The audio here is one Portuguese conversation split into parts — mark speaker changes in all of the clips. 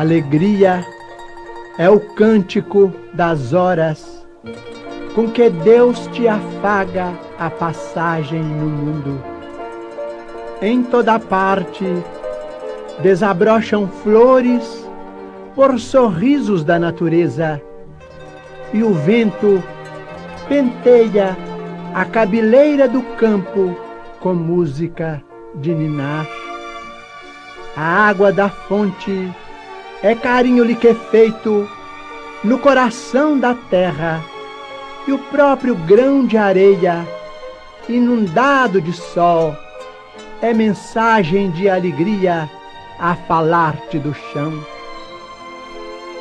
Speaker 1: Alegria é o cântico das horas com que Deus te afaga a passagem no mundo. Em toda parte desabrocham flores por sorrisos da natureza, e o vento penteia a cabeleira do campo com música de ninar. A água da fonte é carinho liquefeito no coração da terra, e o próprio grão de areia, inundado de sol, é mensagem de alegria a falar-te do chão.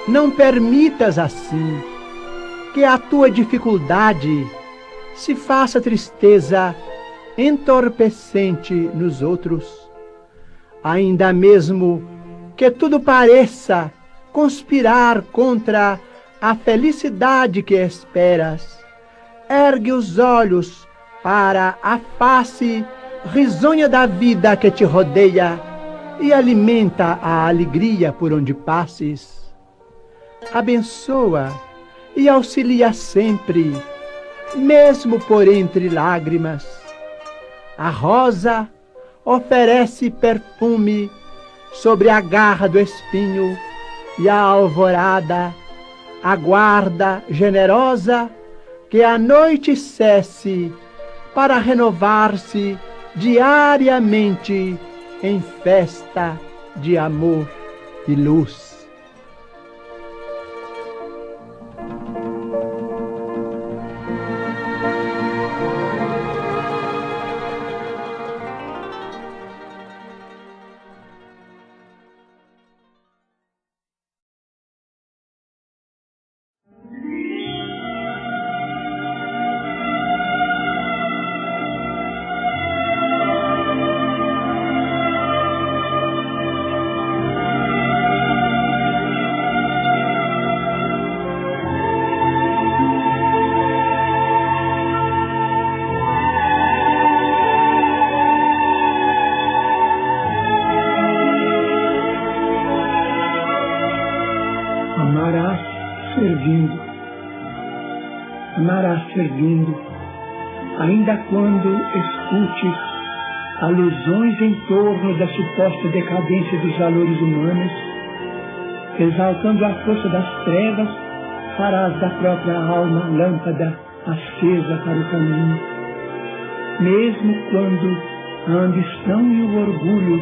Speaker 1: Não permitas assim que a tua dificuldade se faça tristeza entorpecente nos outros. Ainda mesmo que tudo pareça conspirar contra a felicidade que esperas, ergue os olhos para a face risonha da vida que te rodeia e alimenta a alegria por onde passes. Abençoa e auxilia sempre, mesmo por entre lágrimas. A rosa oferece perfume sobre a garra do espinho, e a alvorada aguarda generosa que a noite cesse para renovar-se diariamente em festa de amor e luz.
Speaker 2: Amarás servindo, ainda quando escutes alusões em torno da suposta decadência dos valores humanos, exaltando a força das trevas, farás da própria alma lâmpada acesa para o caminho. Mesmo quando a ambição e o orgulho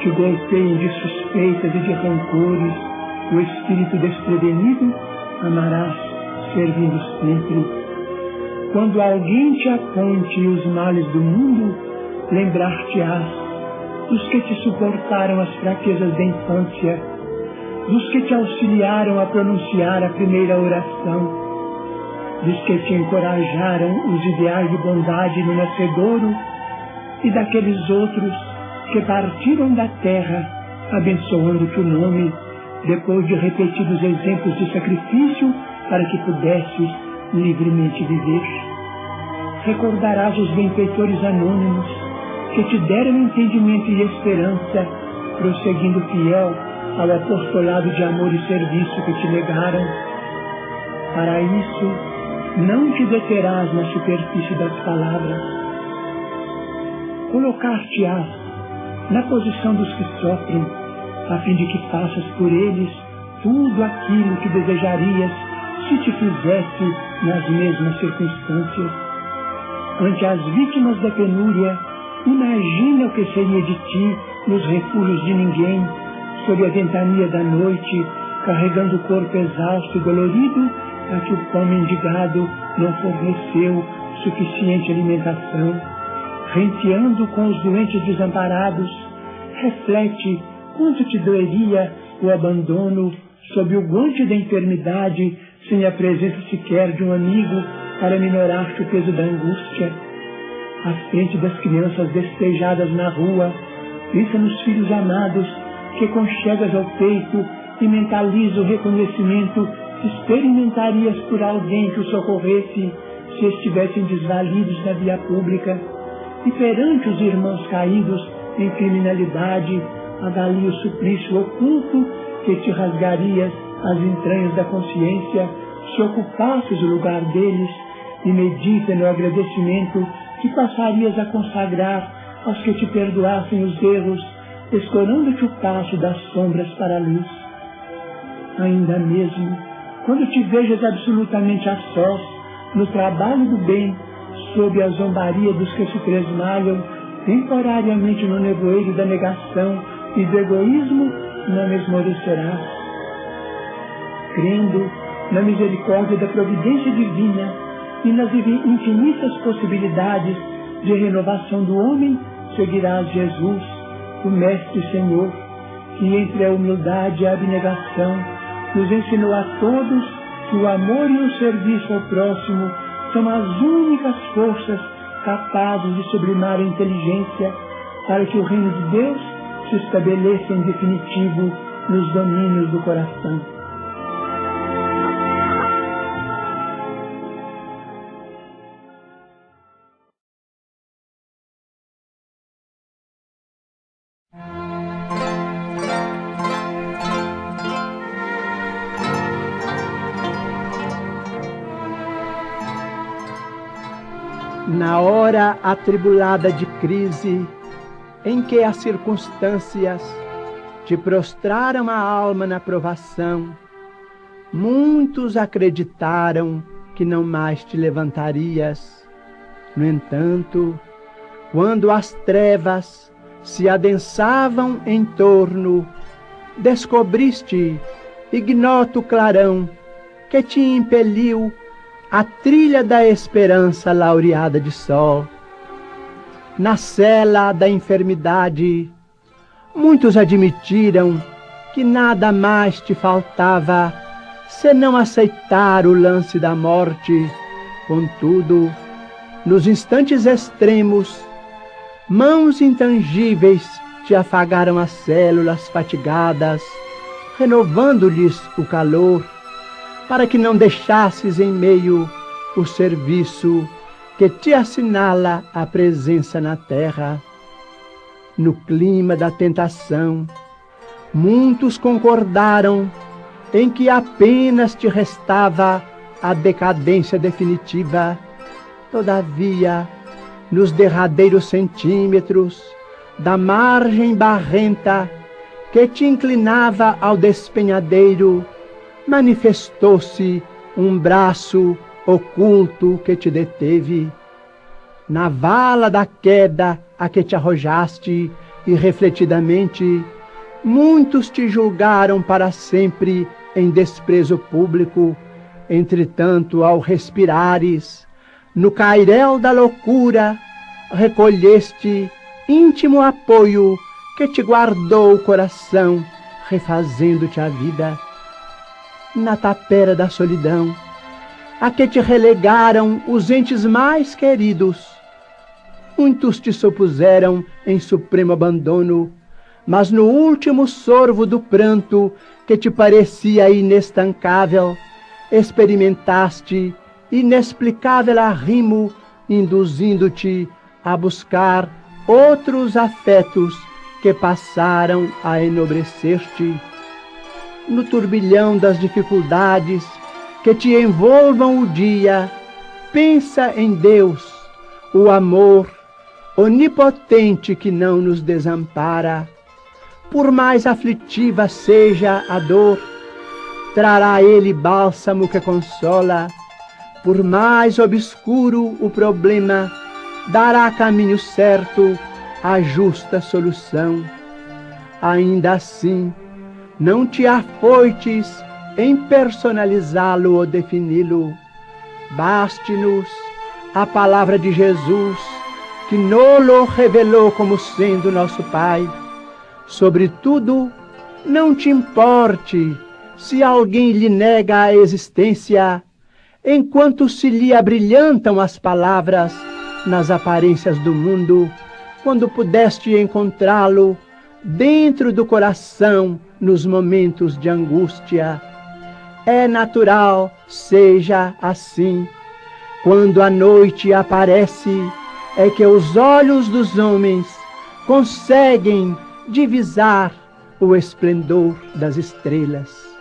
Speaker 2: te golpeiem de suspeitas e de rancores, o espírito desprevenido, amarás servindo sempre. Quando alguém te aponte os males do mundo, lembrar-te-ás dos que te suportaram as fraquezas da infância, dos que te auxiliaram a pronunciar a primeira oração, dos que te encorajaram os ideais de bondade no nascedouro, e daqueles outros que partiram da terra, abençoando teu nome, depois de repetidos exemplos de sacrifício, para que pudesses livremente viver. Recordarás os benfeitores anônimos que te deram entendimento e esperança, prosseguindo fiel ao apostolado de amor e serviço que te legaram. Para isso, não te deterás na superfície das palavras. Colocar-te-ás na posição dos que sofrem, a fim de que faças por eles tudo aquilo que desejarias se te fizesse nas mesmas circunstâncias. Ante as vítimas da penúria, imagina o que seria de ti nos refúgios de ninguém, sob a ventania da noite, carregando o corpo exausto e dolorido, a que o pão mendigado não forneceu suficiente alimentação. Renteando com os doentes desamparados, reflete quanto te doeria o abandono sob o guante da enfermidade, sem a presença sequer de um amigo para minorar-te o peso da angústia. À frente das crianças despejadas na rua, pensa nos filhos amados que conchegas ao peito e mentaliza o reconhecimento que experimentarias por alguém que os socorresse se estivessem desvalidos na via pública. E perante os irmãos caídos em criminalidade, avalia o suplício oculto que te rasgarias as entranhas da consciência se ocupasses o lugar deles, e medita no agradecimento que passarias a consagrar aos que te perdoassem os erros, escorando-te o passo das sombras para a luz. Ainda mesmo, quando te vejas absolutamente a sós, no trabalho do bem, sob a zombaria dos que se tresmalham temporariamente no nevoeiro da negação e do egoísmo, não esmorecerás. Crendo na misericórdia da providência divina e nas infinitas possibilidades de renovação do homem, seguirás Jesus, o Mestre e Senhor, que entre a humildade e a abnegação nos ensinou a todos que o amor e o serviço ao próximo são as únicas forças capazes de sublimar a inteligência para que o reino de Deus se estabeleça em definitivo nos domínios do coração.
Speaker 1: Na hora atribulada de crise, em que as circunstâncias te prostraram a alma na provação, muitos acreditaram que não mais te levantarias. No entanto, quando as trevas se adensavam em torno, descobriste ignoto clarão que te impeliu a trilha da esperança laureada de sol. Na cela da enfermidade, muitos admitiram que nada mais te faltava senão aceitar o lance da morte. Contudo, nos instantes extremos, mãos intangíveis te afagaram as células fatigadas, renovando-lhes o calor, para que não deixasses em meio o serviço que te assinala a presença na terra. No clima da tentação, muitos concordaram em que apenas te restava a decadência definitiva. Todavia, nos derradeiros centímetros da margem barrenta que te inclinava ao despenhadeiro, manifestou-se um braço oculto que te deteve. Na vala da queda a que te arrojaste irrefletidamente, muitos te julgaram para sempre em desprezo público. Entretanto, ao respirares no cairel da loucura, recolheste íntimo apoio que te guardou o coração, refazendo-te a vida. Na tapera da solidão, a que te relegaram os entes mais queridos, muitos te supuseram em supremo abandono, mas no último sorvo do pranto que te parecia inestancável, experimentaste inexplicável arrimo, induzindo-te a buscar outros afetos que passaram a enobrecer-te. No turbilhão das dificuldades que te envolvam o dia, pensa em Deus, o amor onipotente que não nos desampara. Por mais aflitiva seja a dor, trará Ele bálsamo que consola. Por mais obscuro o problema, dará caminho certo a justa solução. Ainda assim, não te afoites em personalizá-lo ou defini-lo. Baste-nos a palavra de Jesus, que nos revelou como sendo nosso Pai. Sobretudo, não te importe se alguém lhe nega a existência, enquanto se lhe abrilhantam as palavras nas aparências do mundo, quando pudeste encontrá-lo dentro do coração nos momentos de angústia. É natural seja assim. Quando a noite aparece, é que os olhos dos homens conseguem divisar o esplendor das estrelas.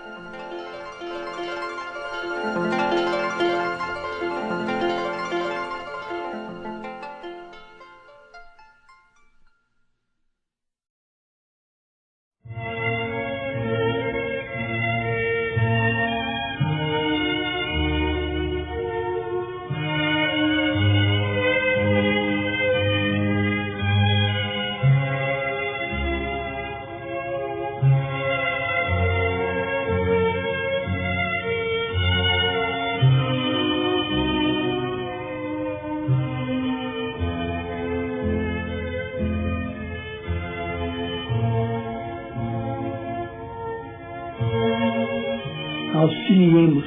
Speaker 2: Auxiliemos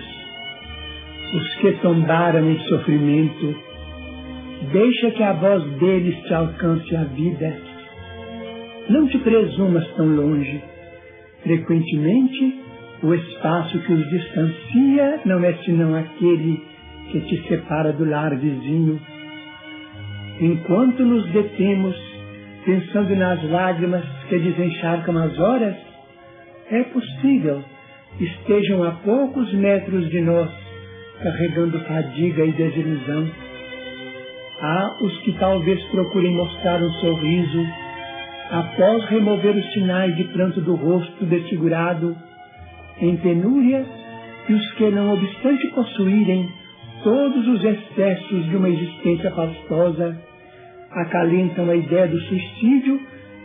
Speaker 2: os que tombaram em sofrimento, deixa que a voz deles te alcance a vida. Não te presumas tão longe. Frequentemente, o espaço que os distancia não é senão aquele que te separa do lar vizinho. Enquanto nos detemos, pensando nas lágrimas que desencharcam as horas, é possível estejam a poucos metros de nós, carregando fadiga e desilusão. Há os que talvez procurem mostrar um sorriso, após remover os sinais de pranto do rosto desfigurado em penúria, e os que, não obstante possuírem todos os excessos de uma existência faustosa, acalentam a ideia do suicídio,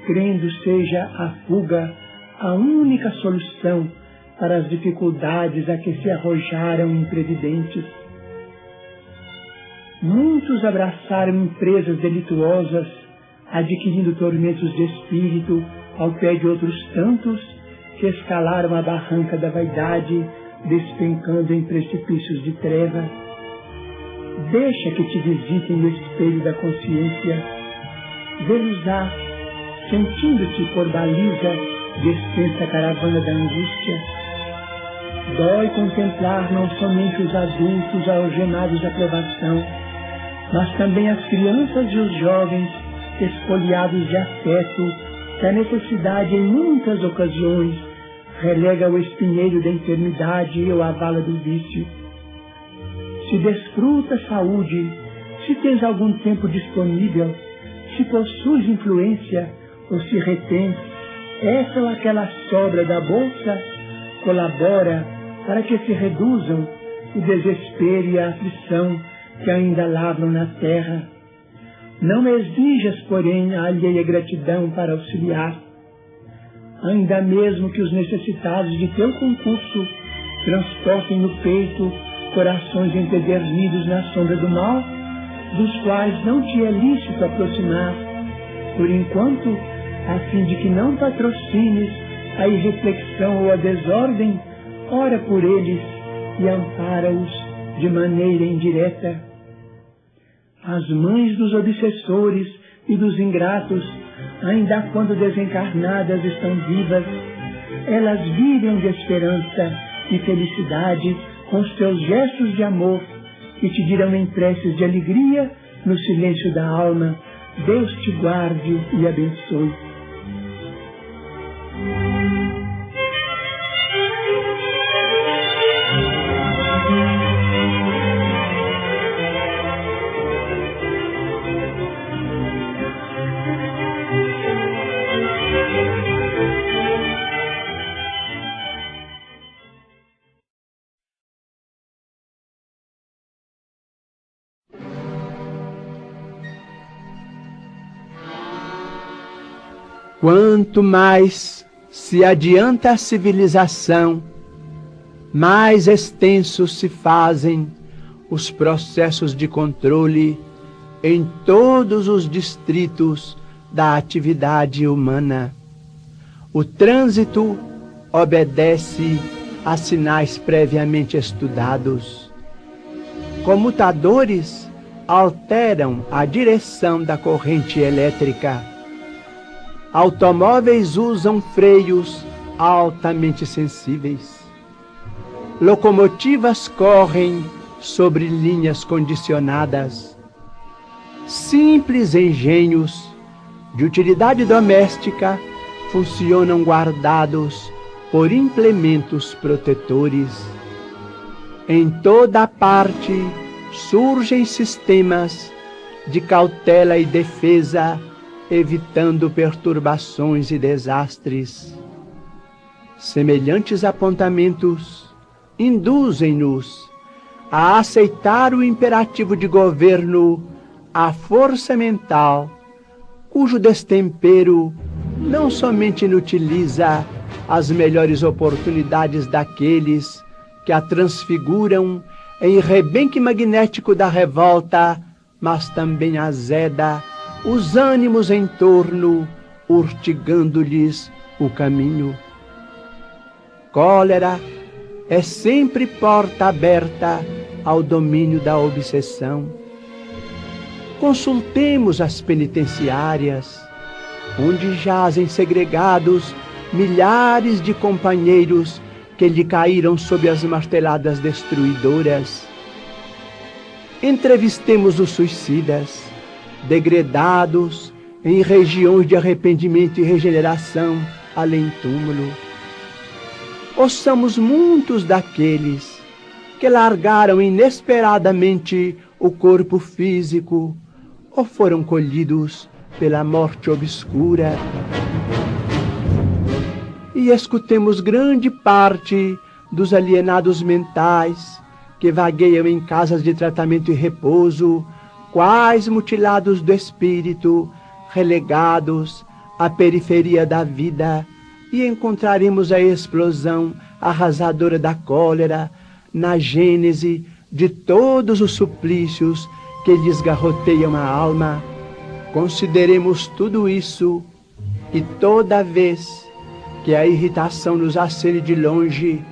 Speaker 2: crendo seja a fuga a única solução para as dificuldades a que se arrojaram imprevidentes. Muitos abraçaram empresas delituosas, adquirindo tormentos de espírito ao pé de outros tantos que escalaram a barranca da vaidade, despencando em precipícios de treva. Deixa que te visitem no espelho da consciência, vê-los-á, sentindo-te por baliza de extensa caravana da angústia. Dói contemplar não somente os adultos algemados da provação, mas também as crianças e os jovens espoliados de afeto, que a necessidade em muitas ocasiões relega ao espinheiro da enfermidade ou à vala do vício. Se desfruta saúde, se tens algum tempo disponível, se possuis influência ou se retens essa ou aquela sobra da bolsa, colabora para que se reduzam o desespero e a aflição que ainda lavram na terra. Não exijas, porém, a alheia gratidão para auxiliar. Ainda mesmo que os necessitados de teu concurso transportem no peito corações empedernidos na sombra do mal, dos quais não te é lícito aproximar, por enquanto, a fim de que não patrocines a irreflexão ou a desordem, ora por eles e ampara-os de maneira indireta. As mães dos obsessores e dos ingratos, ainda quando desencarnadas estão vivas, elas vivem de esperança e felicidade com os teus gestos de amor e te dirão em preces de alegria no silêncio da alma: Deus te guarde e abençoe.
Speaker 1: Quanto mais se adianta a civilização, mais extensos se fazem os processos de controle em todos os distritos da atividade humana. O trânsito obedece a sinais previamente estudados. Comutadores alteram a direção da corrente elétrica. Automóveis usam freios altamente sensíveis. Locomotivas correm sobre linhas condicionadas. Simples engenhos de utilidade doméstica funcionam guardados por implementos protetores. Em toda parte surgem sistemas de cautela e defesa, evitando perturbações e desastres. Semelhantes apontamentos induzem-nos a aceitar o imperativo de governo, a força mental, cujo destempero não somente inutiliza as melhores oportunidades daqueles que a transfiguram em rebenque magnético da revolta, mas também azeda os ânimos em torno, urtigando-lhes o caminho. Cólera é sempre porta aberta ao domínio da obsessão. Consultemos as penitenciárias, onde jazem segregados milhares de companheiros que lhe caíram sob as marteladas destruidoras. Entrevistemos os suicidas, degredados em regiões de arrependimento e regeneração além túmulo. Ouçamos muitos daqueles que largaram inesperadamente o corpo físico ou foram colhidos pela morte obscura. E escutemos grande parte dos alienados mentais que vagueiam em casas de tratamento e repouso, quais mutilados do espírito, relegados à periferia da vida, e encontraremos a explosão arrasadora da cólera na gênese de todos os suplícios que lhes garroteiam a alma. Consideremos tudo isso, e toda vez que a irritação nos acene de longe,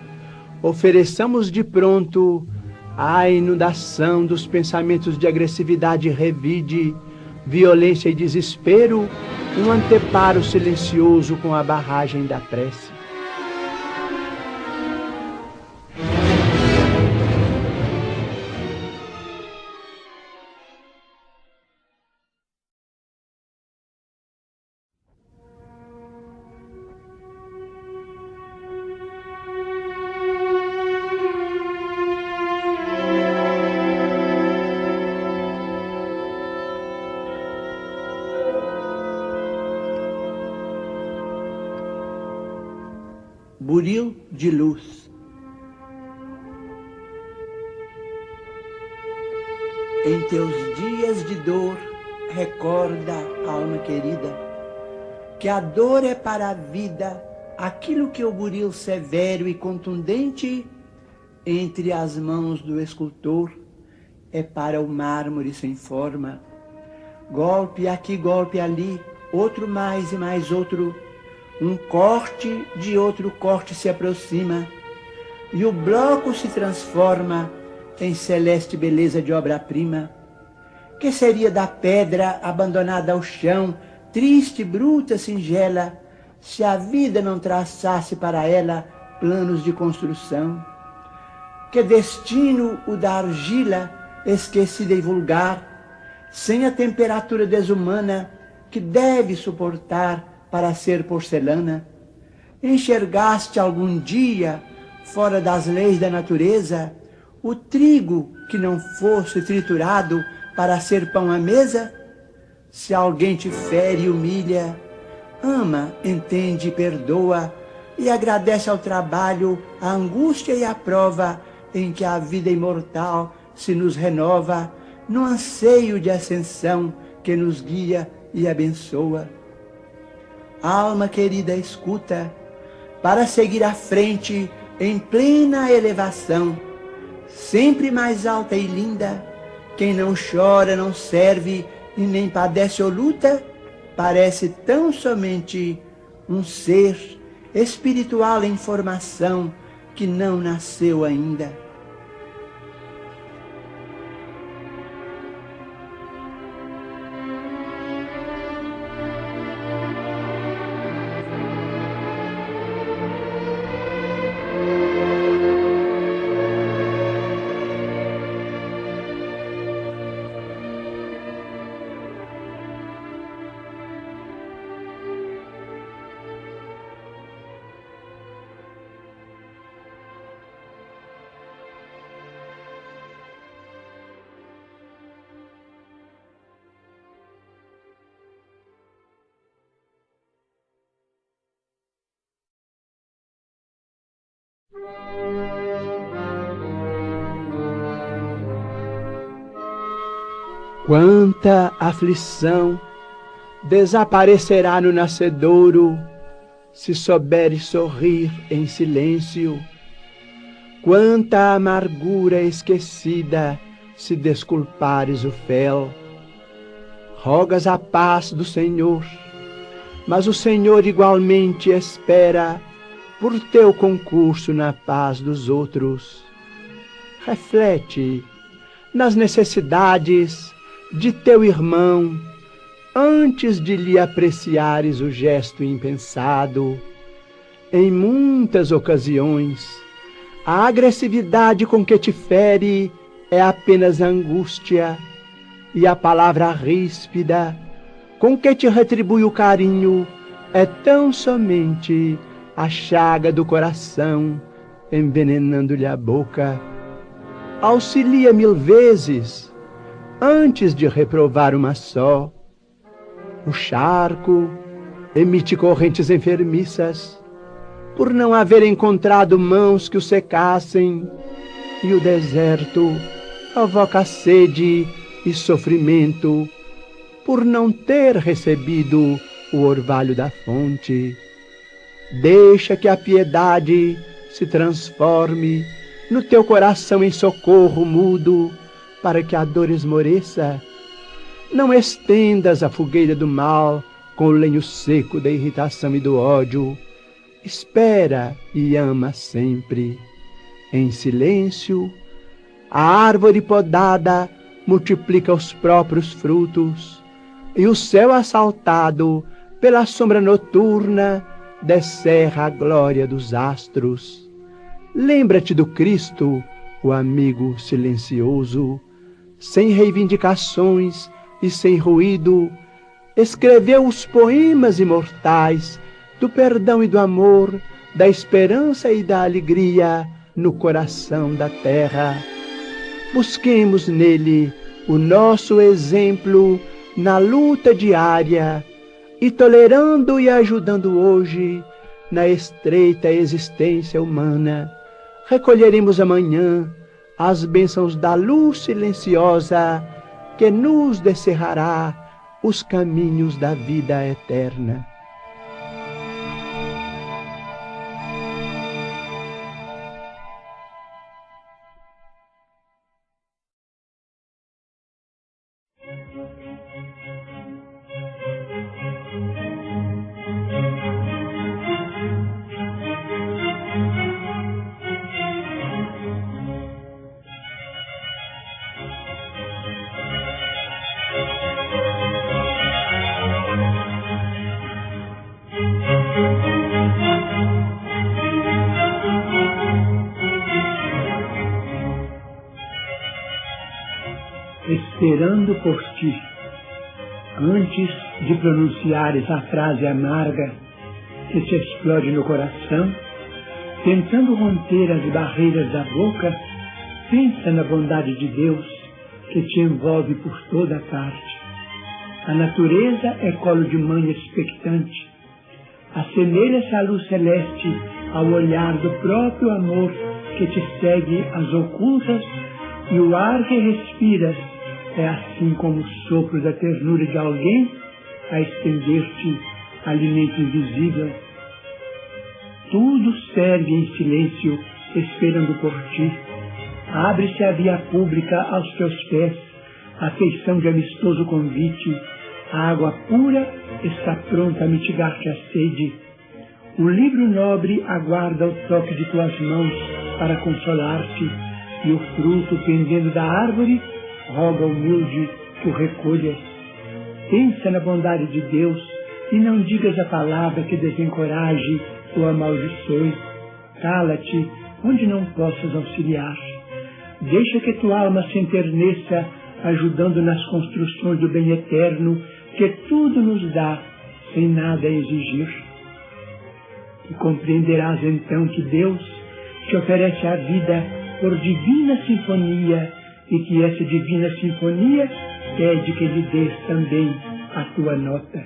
Speaker 1: ofereçamos de pronto à inundação dos pensamentos de agressividade e revide, violência e desespero, um anteparo silencioso com a barragem da prece. Buril de luz. Em teus dias de dor, recorda, alma querida, que a dor é para a vida aquilo que o buril severo e contundente entre as mãos do escultor é para o mármore sem forma. Golpe aqui, golpe ali, outro mais e mais outro. Um corte de outro corte se aproxima, e o bloco se transforma em celeste beleza de obra-prima. Que seria da pedra abandonada ao chão, triste, bruta, singela, se a vida não traçasse para ela planos de construção? Que destino o da argila, esquecida e vulgar, sem a temperatura desumana que deve suportar para ser porcelana? Enxergaste algum dia, fora das leis da natureza, o trigo que não fosse triturado para ser pão à mesa? Se alguém te fere e humilha, ama, entende e perdoa, e agradece ao trabalho, a angústia e a prova em que a vida imortal se nos renova, no anseio de ascensão que nos guia e abençoa. Alma querida, escuta, para seguir à frente em plena elevação, sempre mais alta e linda, quem não chora, não serve e nem padece ou luta, parece tão somente um ser espiritual em formação que não nasceu ainda. Quanta aflição desaparecerá no nascedouro, se souberes sorrir em silêncio. Quanta amargura esquecida, se desculpares o fel. Rogas a paz do Senhor, mas o Senhor igualmente espera por teu concurso na paz dos outros. Reflete nas necessidades de teu irmão, antes de lhe apreciares o gesto impensado. Em muitas ocasiões, a agressividade com que te fere é apenas angústia, e a palavra ríspida com que te retribui o carinho é tão somente a chaga do coração, envenenando-lhe a boca. Auxilia 1000 vezes, antes de reprovar uma só. O charco emite correntes enfermiças, por não haver encontrado mãos que o secassem, e o deserto provoca sede e sofrimento, por não ter recebido o orvalho da fonte. Deixa que a piedade se transforme no teu coração em socorro mudo, para que a dor esmoreça. Não estendas a fogueira do mal com o lenho seco da irritação e do ódio. Espera e ama sempre. Em silêncio, a árvore podada multiplica os próprios frutos, e o céu assaltado pela sombra noturna descerra a glória dos astros. Lembra-te do Cristo, o amigo silencioso, sem reivindicações e sem ruído, escreveu os poemas imortais do perdão e do amor, da esperança e da alegria no coração da terra. Busquemos nele o nosso exemplo na luta diária, e tolerando e ajudando hoje na estreita existência humana, recolheremos amanhã as bênçãos da luz silenciosa que nos descerrará os caminhos da vida eterna.
Speaker 2: Esperando por ti. Antes de pronunciares a frase amarga que se explode no coração, tentando romper as barreiras da boca, pensa na bondade de Deus que te envolve por toda parte. A natureza é colo de mãe expectante. Assemelha-se à luz celeste ao olhar do próprio amor que te segue às ocultas, e o ar que respiras é assim como o sopro da ternura de alguém a estender-te alimento invisível. Tudo serve em silêncio, esperando por ti. Abre-se a via pública aos teus pés, a feição de amistoso convite. A água pura está pronta a mitigar-te a sede. O livro nobre aguarda o toque de tuas mãos para consolar-te, e o fruto pendendo da árvore roga humilde que o recolhas. Pensa na bondade de Deus e não digas a palavra que desencoraje ou amaldiçoe. Cala-te onde não possas auxiliar. Deixa que tua alma se enterneça, ajudando nas construções do bem eterno que tudo nos dá, sem nada exigir. E compreenderás então que Deus te oferece a vida por divina sinfonia, e que essa divina sinfonia pede que lhe dês também a tua nota.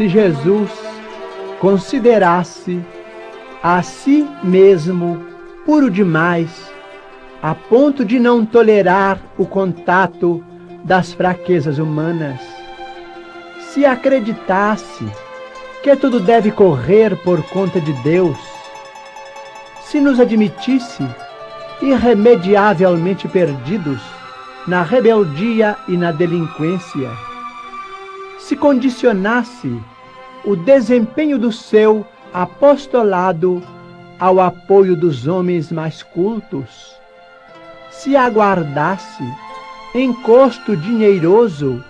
Speaker 1: se Jesus considerasse a si mesmo puro demais, a ponto de não tolerar o contato das fraquezas humanas, se acreditasse que tudo deve correr por conta de Deus, se nos admitisse irremediavelmente perdidos na rebeldia e na delinquência, se condicionasse o desempenho do seu apostolado ao apoio dos homens mais cultos, se aguardasse encosto dinheiroso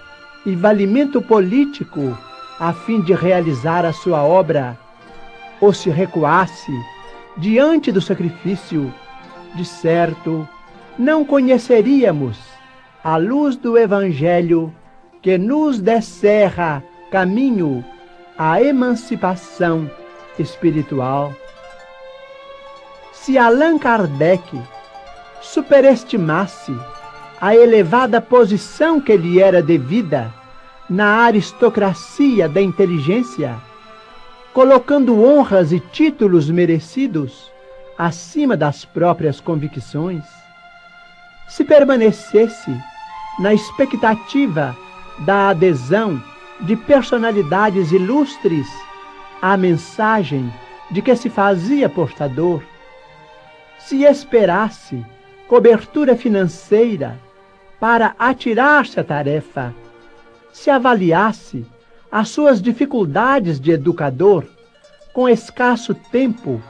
Speaker 1: e valimento político a fim de realizar a sua obra, ou se recuasse diante do sacrifício, de certo, não conheceríamos a luz do Evangelho que nos descerra caminho à emancipação espiritual. Se Allan Kardec superestimasse a elevada posição que lhe era devida na aristocracia da inteligência, colocando honras e títulos merecidos acima das próprias convicções, se permanecesse na expectativa da adesão de personalidades ilustres à mensagem de que se fazia portador, se esperasse cobertura financeira para atirar-se à tarefa, se avaliasse as suas dificuldades de educador com escasso tempo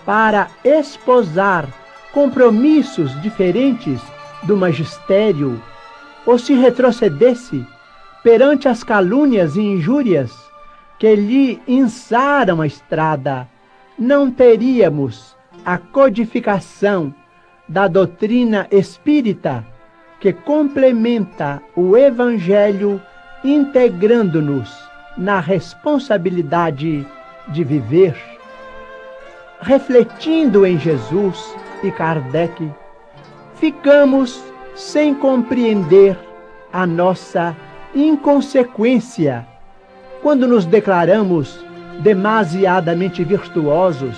Speaker 1: para esposar compromissos diferentes do magistério, ou se retrocedesse perante as calúnias e injúrias que lhe ençaram a estrada, não teríamos a codificação da doutrina espírita que complementa o Evangelho, integrando-nos na responsabilidade de viver. Refletindo em Jesus e Kardec, ficamos sem compreender a nossa inconsequência quando nos declaramos demasiadamente virtuosos,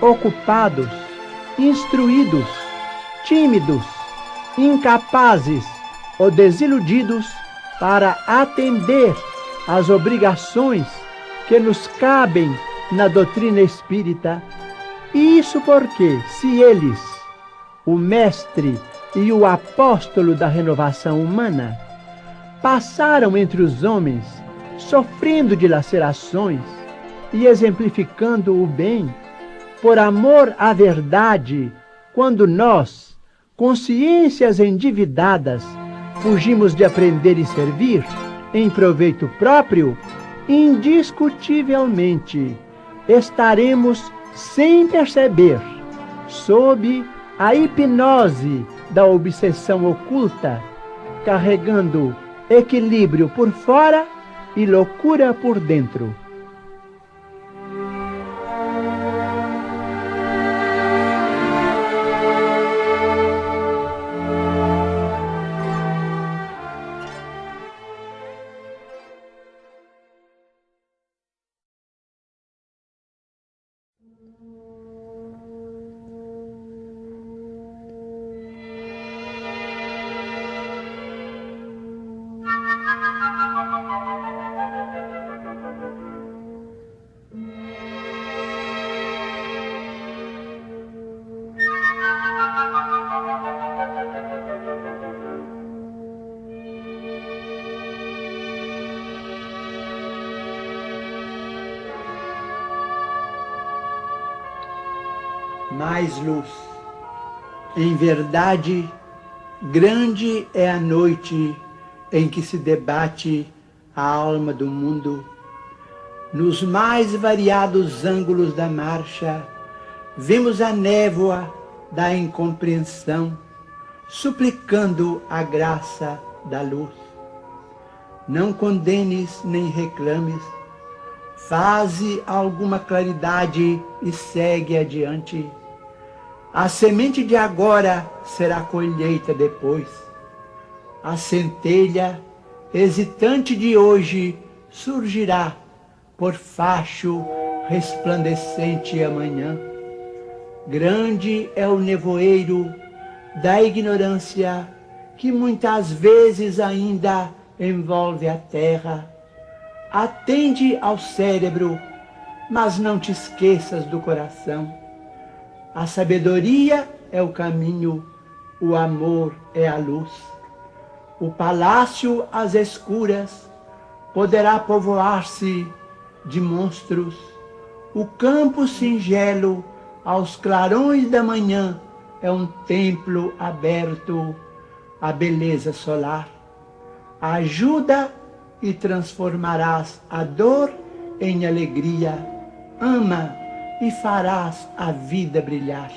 Speaker 1: ocupados, instruídos, tímidos, incapazes ou desiludidos para atender às obrigações que nos cabem na doutrina espírita. E isso porque, se eles, o mestre e o apóstolo da renovação humana, passaram entre os homens sofrendo dilacerações e exemplificando o bem, por amor à verdade, quando nós, consciências endividadas, fugimos de aprender e servir em proveito próprio, indiscutivelmente estaremos sem perceber, sob a hipnose da obsessão oculta, carregando equilíbrio por fora e loucura por dentro. Mais luz. Em verdade, grande é a noite em que se debate a alma do mundo. Nos mais variados ângulos da marcha, vemos a névoa da incompreensão, suplicando a graça da luz. Não condenes nem reclames, faze alguma claridade e segue adiante. A semente de agora será colheita depois. A centelha hesitante de hoje surgirá por facho resplandecente amanhã. Grande é o nevoeiro da ignorância que muitas vezes ainda envolve a terra. Atende ao cérebro, mas não te esqueças do coração. A sabedoria é o caminho, o amor é a luz. O palácio às escuras poderá povoar-se de monstros. O campo singelo aos clarões da manhã é um templo aberto à beleza solar. Ajuda e transformarás a dor em alegria. Ama e farás a vida brilhar.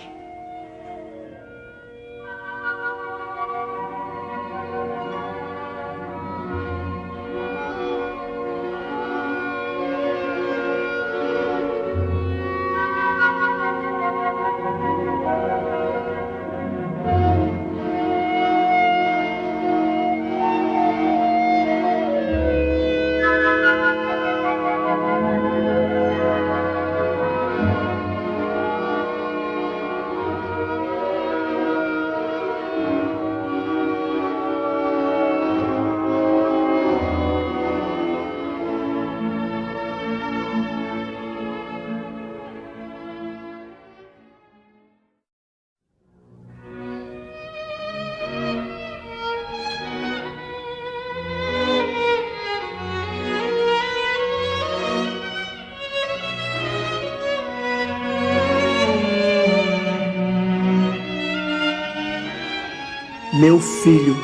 Speaker 1: Meu filho,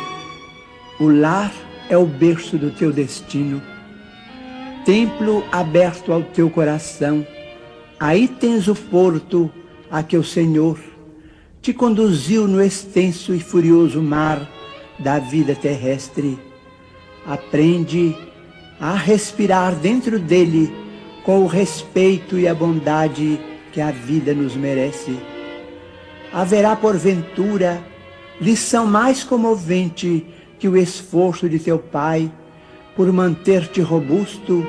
Speaker 1: o lar é o berço do teu destino, templo aberto ao teu coração. Aí tens o porto a que o Senhor te conduziu no extenso e furioso mar da vida terrestre. Aprende a respirar dentro dele com o respeito e a bondade que a vida nos merece. Haverá porventura lição mais comovente que o esforço de teu pai por manter-te robusto,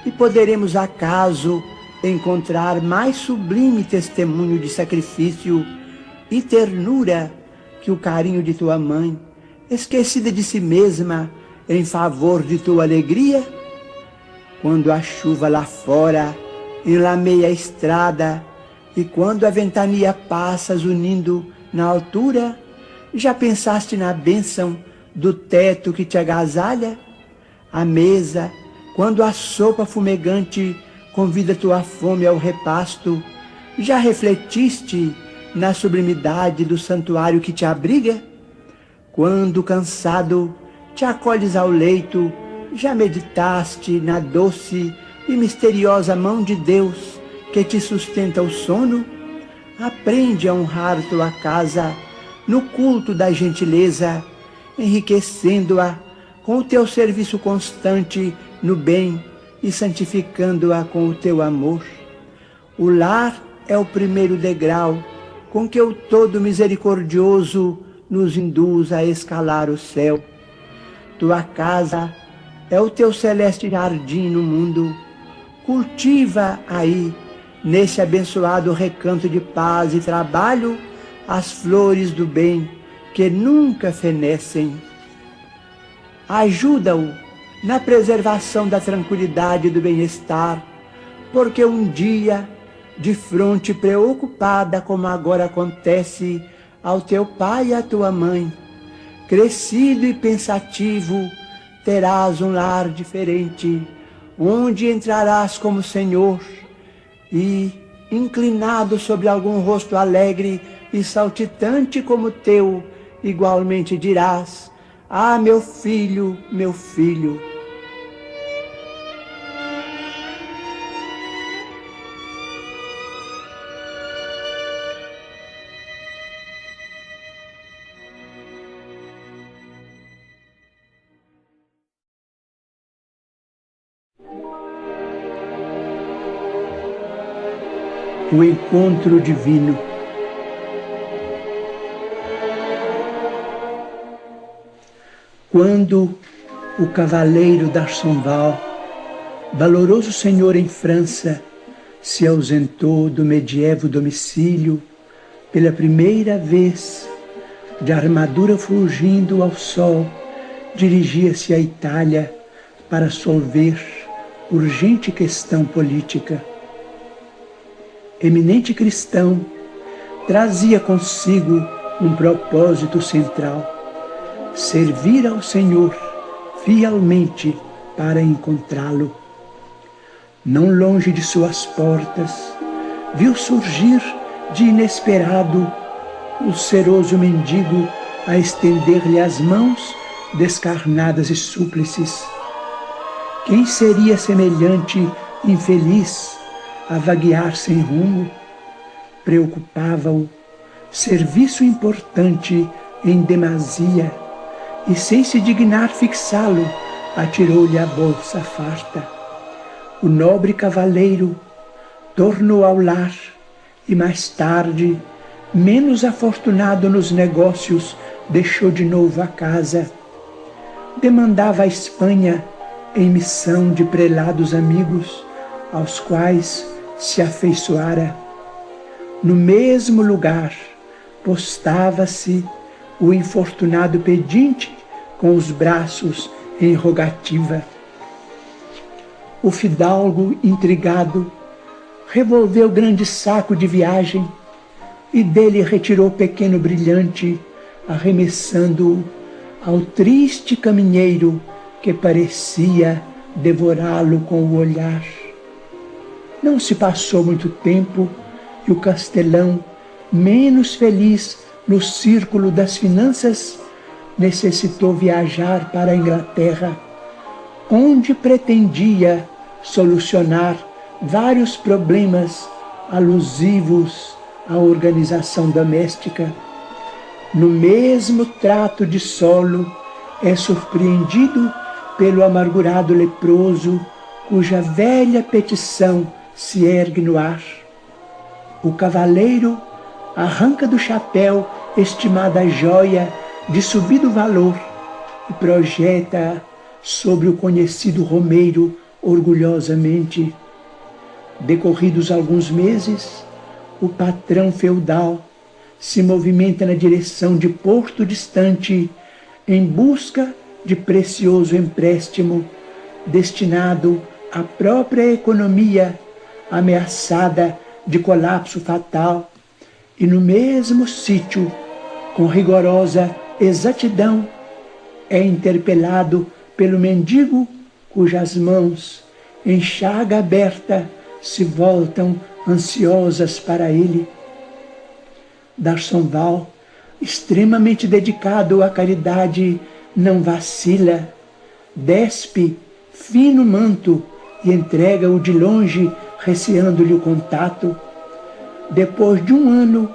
Speaker 1: e poderemos acaso encontrar mais sublime testemunho de sacrifício e ternura que o carinho de tua mãe, esquecida de si mesma em favor de tua alegria? Quando a chuva lá fora enlameia a estrada e quando a ventania passa zunindo na altura, já pensaste na bênção do teto que te agasalha? À mesa, quando a sopa fumegante convida tua fome ao repasto, já refletiste na sublimidade do santuário que te abriga? Quando, cansado, te acolhes ao leito, já meditaste na doce e misteriosa mão de Deus que te sustenta o sono? Aprende a honrar tua casa no culto da gentileza, enriquecendo-a com o teu serviço constante no bem e santificando-a com o teu amor. O lar é o primeiro degrau com que o Todo Misericordioso nos induz a escalar o céu. Tua casa é o teu celeste jardim no mundo. Cultiva aí, nesse abençoado recanto de paz e trabalho, as flores do bem que nunca fenecem. Ajuda-o na preservação da tranquilidade e do bem-estar, porque um dia, de fronte preocupada como agora acontece ao teu pai e à tua mãe, crescido e pensativo, terás um lar diferente, onde entrarás como Senhor e, inclinado sobre algum rosto alegre e saltitante como teu, igualmente dirás: ah, meu filho, meu filho. O encontro divino. Quando o cavaleiro d'Arsonval valoroso senhor em França, se ausentou do medievo domicílio pela primeira vez, de armadura fulgindo ao sol, dirigia-se à Itália para solver urgente questão política. Eminente cristão, trazia consigo um propósito central: servir ao Senhor fielmente para encontrá-lo. Não longe de suas portas, viu surgir de inesperado o seroso mendigo a estender-lhe as mãos descarnadas e súplices. Quem seria semelhante infeliz a vaguear sem rumo? Preocupava-o serviço importante em demasia, e sem se dignar fixá-lo, atirou-lhe a bolsa farta. O nobre cavaleiro tornou ao lar e mais tarde, menos afortunado nos negócios, deixou de novo a casa. Demandava a Espanha em missão de prelados amigos, aos quais se afeiçoara. No mesmo lugar, postava-se o infortunado pedinte com os braços em rogativa. O fidalgo, intrigado, revolveu grande saco de viagem e dele retirou pequeno brilhante, arremessando-o ao triste caminheiro que parecia devorá-lo com o olhar. Não se passou muito tempo e o castelão, menos feliz no círculo das finanças, necessitou viajar para a Inglaterra, onde pretendia solucionar vários problemas alusivos à organização doméstica. No mesmo trato de solo, é surpreendido pelo amargurado leproso, cuja velha petição se ergue no ar. O cavaleiro arranca do chapéu estimada joia de subido valor e projeta sobre o conhecido romeiro orgulhosamente. Decorridos alguns meses, o patrão feudal se movimenta na direção de porto distante em busca de precioso empréstimo destinado à própria economia ameaçada de colapso fatal, e no mesmo sítio, com rigorosa exatidão, é interpelado pelo mendigo cujas mãos, em chaga aberta, se voltam ansiosas para ele. D'Arsonval, extremamente dedicado à caridade, não vacila, despe fino manto e entrega-o de longe, receando-lhe o contato. Depois de um ano,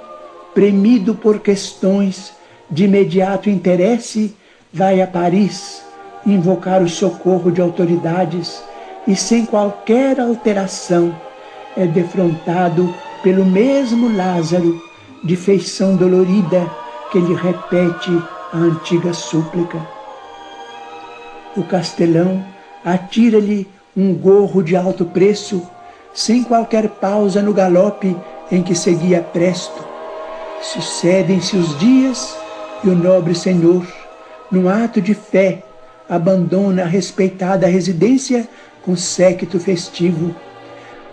Speaker 1: premido por questões de imediato interesse, vai a Paris invocar o socorro de autoridades e, sem qualquer alteração, é defrontado pelo mesmo Lázaro, de feição dolorida, que lhe repete a antiga súplica. O castelão atira-lhe um gorro de alto preço, sem qualquer pausa no galope em que seguia presto. Sucedem-se os dias e o nobre senhor, num ato de fé, abandona a respeitada residência com séquito festivo.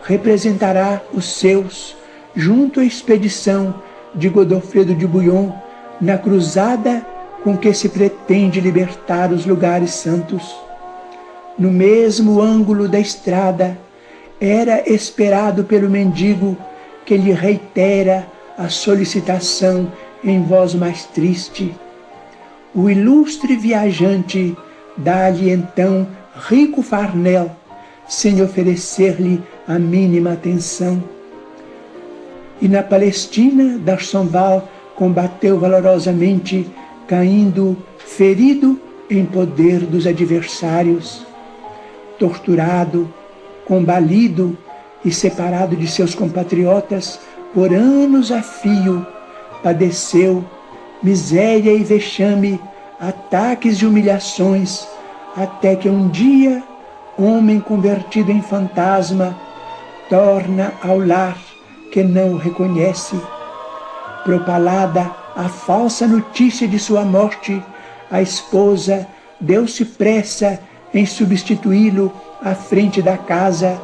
Speaker 1: Representará os seus junto à expedição de Godofredo de Bouillon na cruzada com que se pretende libertar os lugares santos. No mesmo ângulo da estrada, era esperado pelo mendigo, que lhe reitera a solicitação em voz mais triste. O ilustre viajante dá-lhe então rico farnel, sem oferecer-lhe a mínima atenção. E na Palestina, D'Arsonval combateu valorosamente, caindo ferido em poder dos adversários. Torturado, combalido e separado de seus compatriotas por anos a fio, padeceu miséria e vexame, ataques e humilhações, até que um dia
Speaker 2: homem convertido em fantasma, torna ao lar que não o reconhece. Propalada a falsa notícia de sua morte, a esposa deu-se pressa em substituí-lo à frente da casa,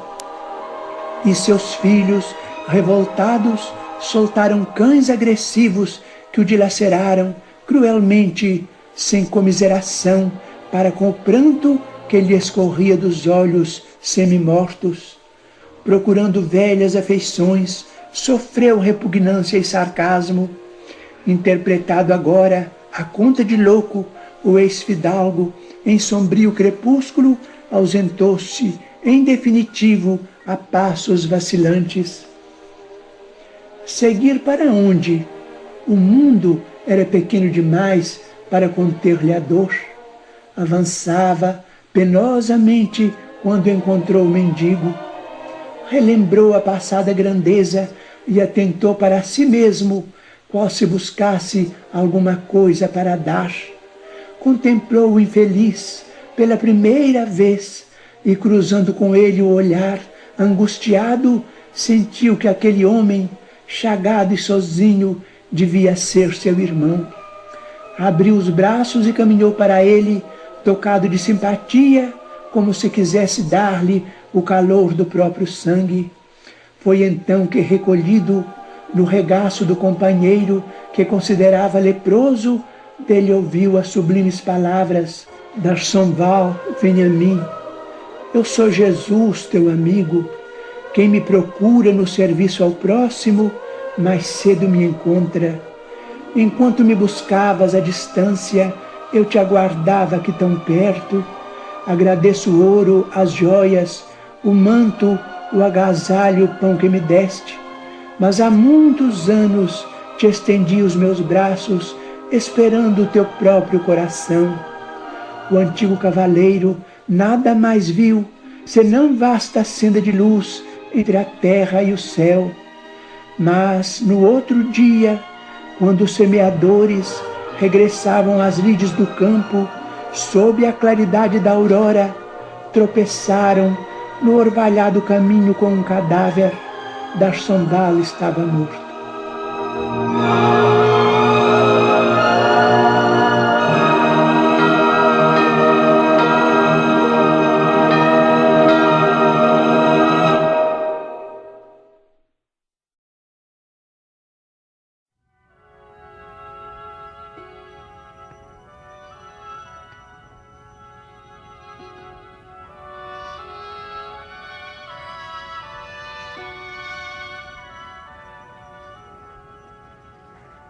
Speaker 2: e seus filhos, revoltados, soltaram cães agressivos que o dilaceraram cruelmente, sem comiseração, para com o pranto que lhe escorria dos olhos semi-mortos. Procurando velhas afeições, sofreu repugnância e sarcasmo. Interpretado agora, a conta de louco, o ex-fidalgo, em sombrio crepúsculo, ausentou-se, em definitivo, a passos vacilantes. Seguir para onde? O mundo era pequeno demais para conter-lhe a dor. Avançava penosamente quando encontrou o mendigo. Relembrou a passada grandeza e atentou para si mesmo, qual se buscasse alguma coisa para dar. Contemplou o infeliz pela primeira vez e, cruzando com ele o olhar, angustiado, sentiu que aquele homem, chagado e sozinho, devia ser seu irmão. Abriu os braços e caminhou para ele, tocado de simpatia, como se quisesse dar-lhe o calor do próprio sangue. Foi então que, recolhido no regaço do companheiro que considerava leproso, dele ouviu as sublimes palavras: D'Arsonval, vem a mim. Eu sou Jesus, teu amigo. Quem me procura no serviço ao próximo, mais cedo me encontra. Enquanto me buscavas à distância, eu te aguardava aqui tão perto. Agradeço o ouro, as joias, o manto, o agasalho, o pão que me deste. Mas há muitos anos te estendi os meus braços, esperando o teu próprio coração. O antigo cavaleiro nada mais viu, senão vasta senda de luz entre a terra e o céu. Mas no outro dia, quando os semeadores regressavam às lides do campo, sob a claridade da aurora, tropeçaram no orvalhado caminho com um cadáver. D'Arsonval estava morto.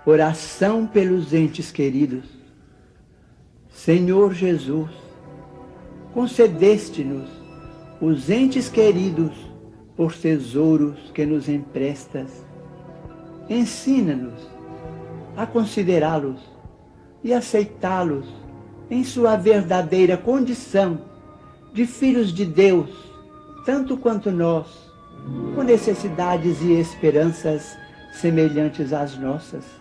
Speaker 1: Oração pelos entes queridos. Senhor Jesus, concedeste-nos os entes queridos por tesouros que nos emprestas. Ensina-nos a considerá-los e aceitá-los em sua verdadeira condição de filhos de Deus, tanto quanto nós, com necessidades e esperanças semelhantes às nossas.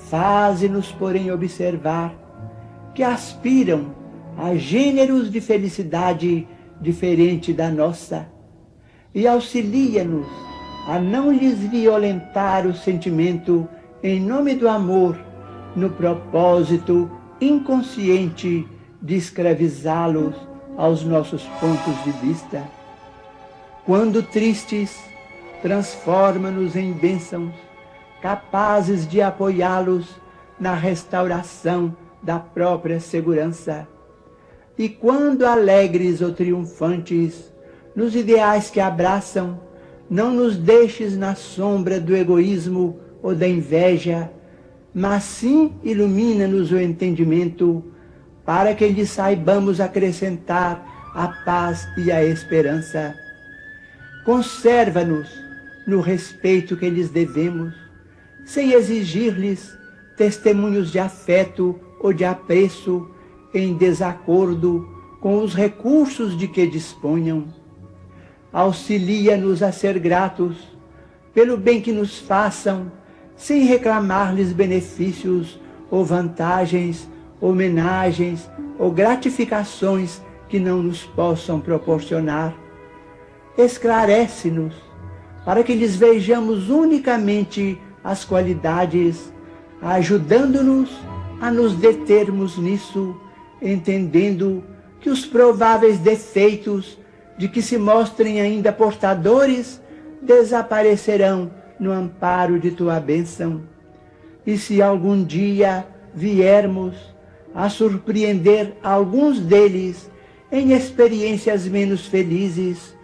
Speaker 1: Faze-nos, porém, observar que aspiram a gêneros de felicidade diferente da nossa e auxilia-nos a não lhes violentar o sentimento em nome do amor, no propósito inconsciente de escravizá-los aos nossos pontos de vista. Quando tristes, transforma-nos em bênçãos, capazes de apoiá-los na restauração da própria segurança. E quando alegres ou triunfantes, nos ideais que abraçam, não nos deixes na sombra do egoísmo ou da inveja, mas sim ilumina-nos o entendimento, para que lhes saibamos acrescentar a paz e a esperança. Conserva-nos no respeito que lhes devemos, sem exigir-lhes testemunhos de afeto ou de apreço em desacordo com os recursos de que disponham. Auxilia-nos a ser gratos pelo bem que nos façam, sem reclamar-lhes benefícios ou vantagens, homenagens ou gratificações que não nos possam proporcionar. Esclarece-nos, para que lhes vejamos unicamente as qualidades, ajudando-nos a nos determos nisso, entendendo que os prováveis defeitos de que se mostrem ainda portadores desaparecerão no amparo de tua bênção. E se algum dia viermos a surpreender alguns deles em experiências menos felizes,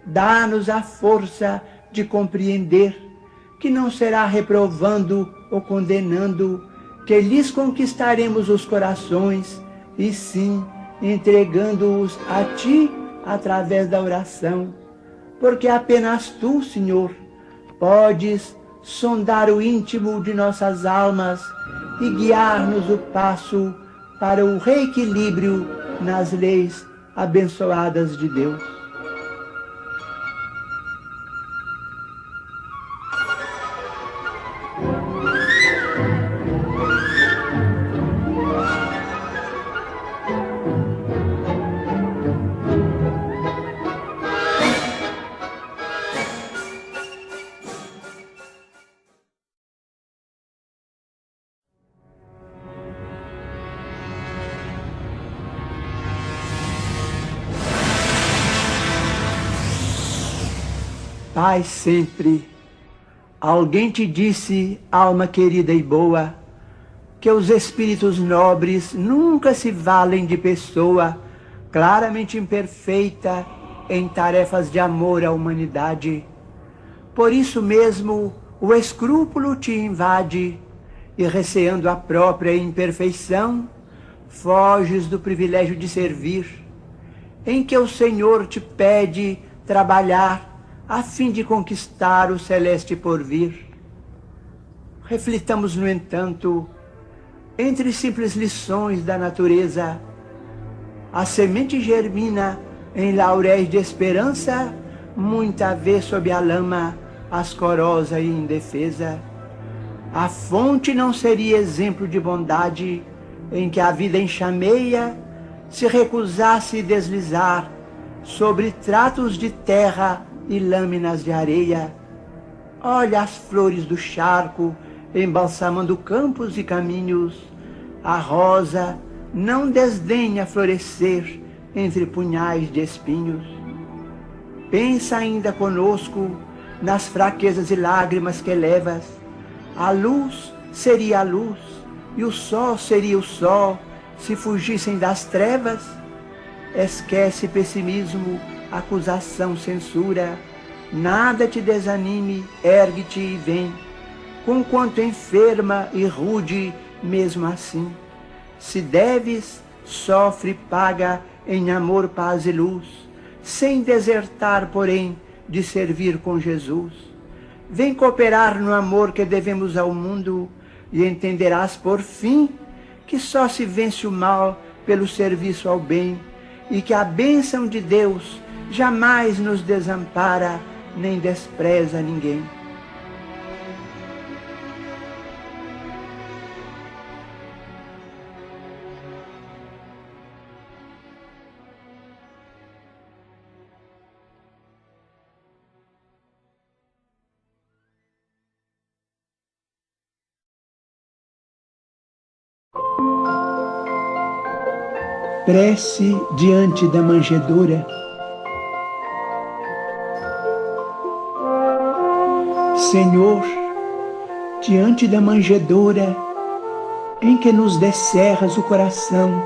Speaker 1: dá-nos a força de compreender que não será reprovando ou condenando que lhes conquistaremos os corações, e sim entregando-os a Ti através da oração, porque apenas Tu, Senhor, podes sondar o íntimo de nossas almas e guiar-nos o passo para o reequilíbrio nas leis abençoadas de Deus. Pai sempre, alguém te disse, alma querida e boa, que os espíritos nobres nunca se valem de pessoa claramente imperfeita em tarefas de amor à humanidade. Por isso mesmo o escrúpulo te invade e, receando a própria imperfeição, foges do privilégio de servir, em que o Senhor te pede trabalhar a fim de conquistar o celeste porvir. Reflitamos, no entanto, entre simples lições da natureza, a semente germina em lauréis de esperança, muita vez sob a lama, ascorosa e indefesa. A fonte não seria exemplo de bondade, em que a vida enxameia, se recusasse deslizar sobre tratos de terra e lâminas de areia. Olha as flores do charco embalsamando campos e caminhos. A rosa não desdenha florescer entre punhais de espinhos. Pensa ainda conosco nas fraquezas e lágrimas que levas. A luz seria a luz e o sol seria o sol se fugissem das trevas. Esquece pessimismo, acusação, censura, nada te desanime, ergue-te e vem, conquanto enferma e rude mesmo assim. Se deves, sofre e paga em amor, paz e luz, sem desertar, porém, de servir com Jesus. Vem cooperar no amor que devemos ao mundo e entenderás por fim que só se vence o mal pelo serviço ao bem e que a bênção de Deus jamais nos desampara nem despreza ninguém. Prece diante da manjedoura. Senhor, diante da manjedoura em que nos descerras o coração,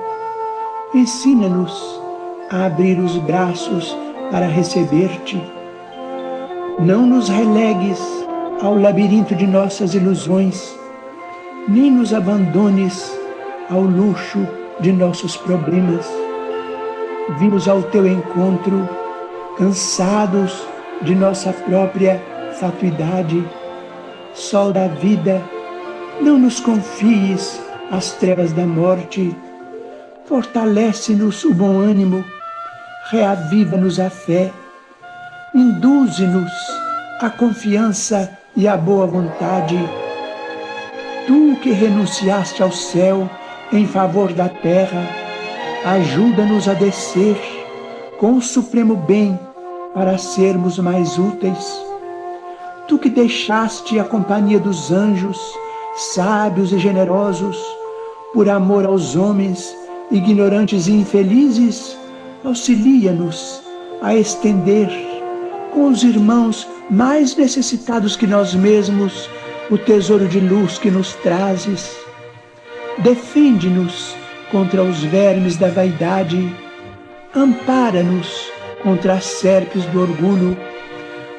Speaker 1: ensina-nos a abrir os braços para receber-te. Não nos relegues ao labirinto de nossas ilusões, nem nos abandones ao luxo de nossos problemas. Vimos ao teu encontro, cansados de nossa própria fatuidade. Sol da vida, não nos confies as trevas da morte. Fortalece-nos o bom ânimo, reaviva-nos a fé, induze-nos a confiança e a boa vontade. Tu que renunciaste ao céu em favor da terra, ajuda-nos a descer
Speaker 2: com o supremo bem para sermos mais úteis. Tu que deixaste a companhia dos anjos, sábios e generosos, por amor aos homens, ignorantes e infelizes, auxilia-nos a estender com os irmãos mais necessitados que nós mesmos o tesouro de luz que nos trazes. Defende-nos contra os vermes da vaidade, ampara-nos contra as serpes do orgulho,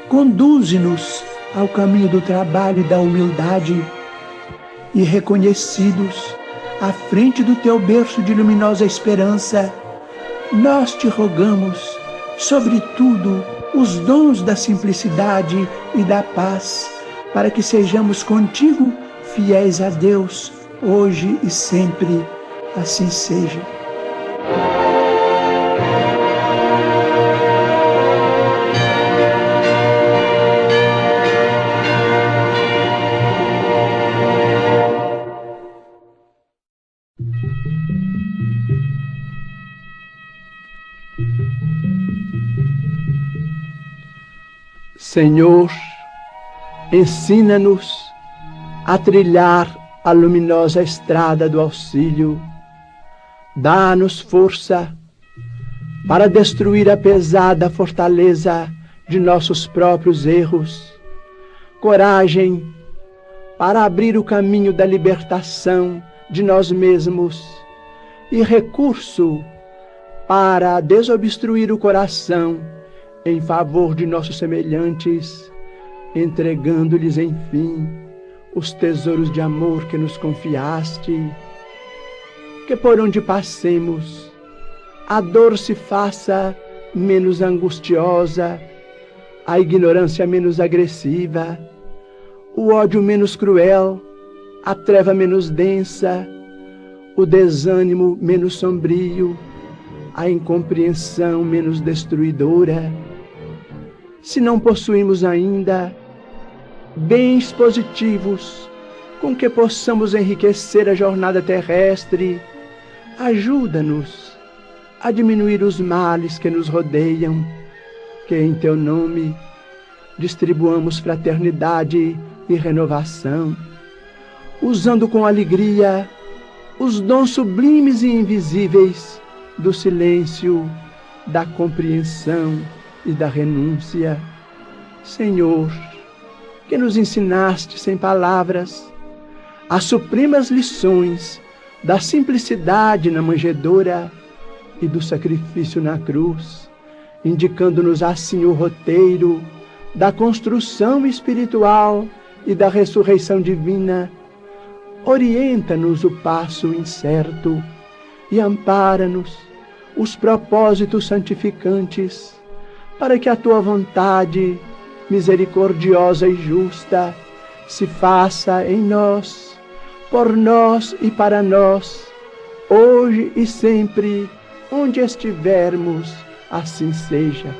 Speaker 2: conduze-nos ao caminho do trabalho e da humildade, e reconhecidos à frente do teu berço de luminosa esperança, nós te rogamos, sobretudo, os dons da simplicidade e da paz, para que sejamos contigo fiéis a Deus, hoje e sempre. Assim seja.
Speaker 1: Senhor, ensina-nos a trilhar a luminosa estrada do auxílio. Dá-nos força para destruir a pesada fortaleza de nossos próprios erros, coragem para abrir o caminho da libertação de nós mesmos e recurso para desobstruir o coração em favor de nossos semelhantes, entregando-lhes, enfim, os tesouros de amor que nos confiaste. Que por onde passemos, a dor se faça menos angustiosa, a ignorância menos agressiva, o ódio menos cruel, a treva menos densa, o desânimo menos sombrio, a incompreensão menos destruidora. Se não possuímos ainda bens positivos com que possamos enriquecer a jornada terrestre, ajuda-nos a diminuir os males que nos rodeiam, que em teu nome distribuamos fraternidade e renovação, usando com alegria os dons sublimes e invisíveis do silêncio, da compreensão e da renúncia. Senhor, que nos ensinaste sem palavras as supremas lições da simplicidade na manjedoura e do sacrifício na cruz, indicando-nos assim o roteiro da construção espiritual e da ressurreição divina. Orienta-nos o passo incerto e ampara-nos os propósitos santificantes, para que a tua vontade, misericordiosa e justa, se faça em nós, por nós e para nós, hoje e sempre, onde estivermos, assim seja.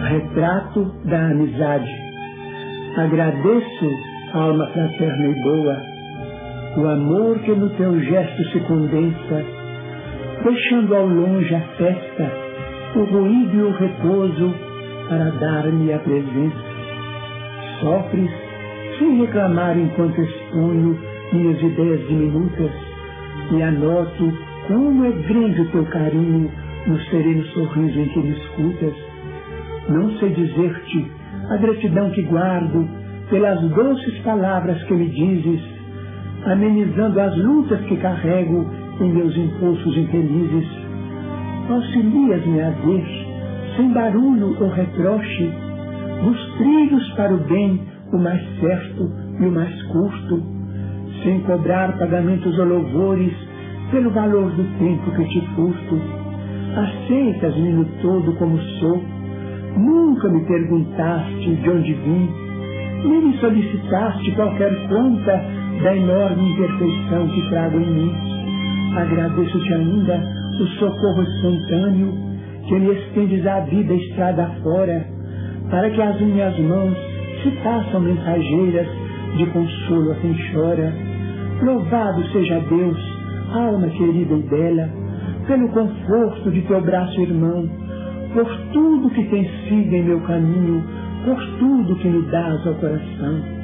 Speaker 2: Retrato da amizade. Agradeço, alma fraterna e boa, o amor que no teu gesto se condensa, deixando ao longe a festa, o ruído e o repouso para dar-me a presença. Sofres sem reclamar enquanto exponho minhas ideias diminutas, e anoto como é grande o teu carinho no sereno sorriso em que me escutas. Não sei dizer-te a gratidão que guardo pelas doces palavras que me dizes, amenizando as lutas que carrego em meus impulsos infelizes. Auxilias-me a ver, sem barulho ou reproche, nos trilhos para o bem o mais certo e o mais curto, sem cobrar pagamentos ou louvores pelo valor do tempo que te furto. Aceitas-me no todo como sou, nunca me perguntaste de onde vim, nem me solicitaste qualquer conta da enorme imperfeição que trago em mim. Agradeço-te ainda o socorro espontâneo que me estendes a vida estrada fora, para que as minhas mãos se façam mensageiras de consolo a quem chora. Louvado seja Deus, alma querida e bela, pelo conforto de teu braço irmão, por tudo que tens sido em meu caminho, por tudo que me dás ao coração.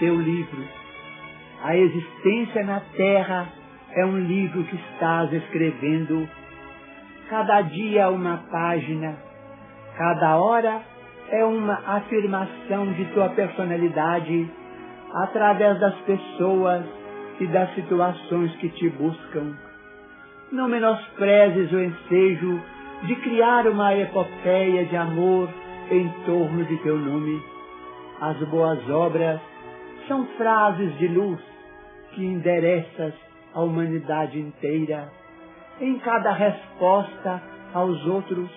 Speaker 2: Teu livro, a existência na terra, é um livro que estás escrevendo. Cada dia uma página, cada hora é uma afirmação de tua personalidade através das pessoas e das situações que te buscam. Não menosprezes o ensejo de criar uma epopeia de amor em torno de teu nome. As boas obras são frases de luz que endereças à humanidade inteira, em cada resposta aos outros,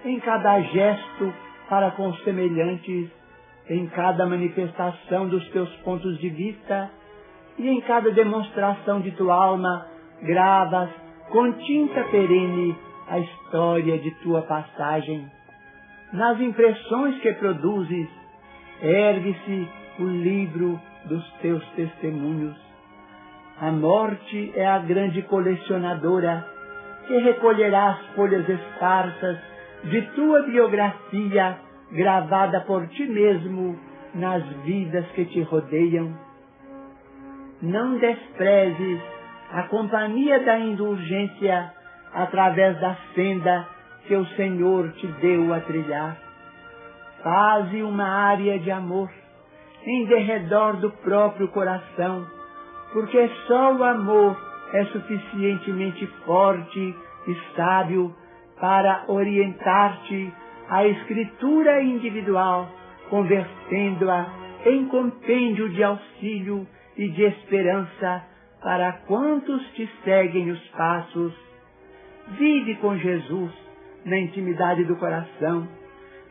Speaker 2: em cada gesto para com os semelhantes, em cada manifestação dos teus pontos de vista e em cada demonstração de tua alma, gravas com tinta perene a história de tua passagem. Nas impressões que produzes, ergue-se o livro dos teus testemunhos. A morte é a grande colecionadora que recolherá as folhas esparsas de tua biografia gravada por ti mesmo nas vidas que te rodeiam. Não desprezes a companhia da indulgência através da senda que o Senhor te deu a trilhar. Faze uma área de amor em derredor do próprio coração, porque só o amor é suficientemente forte e sábio para orientar-te à escritura individual, convertendo-a em compêndio de auxílio e de esperança para quantos te seguem os passos. Vive com Jesus na intimidade do coração.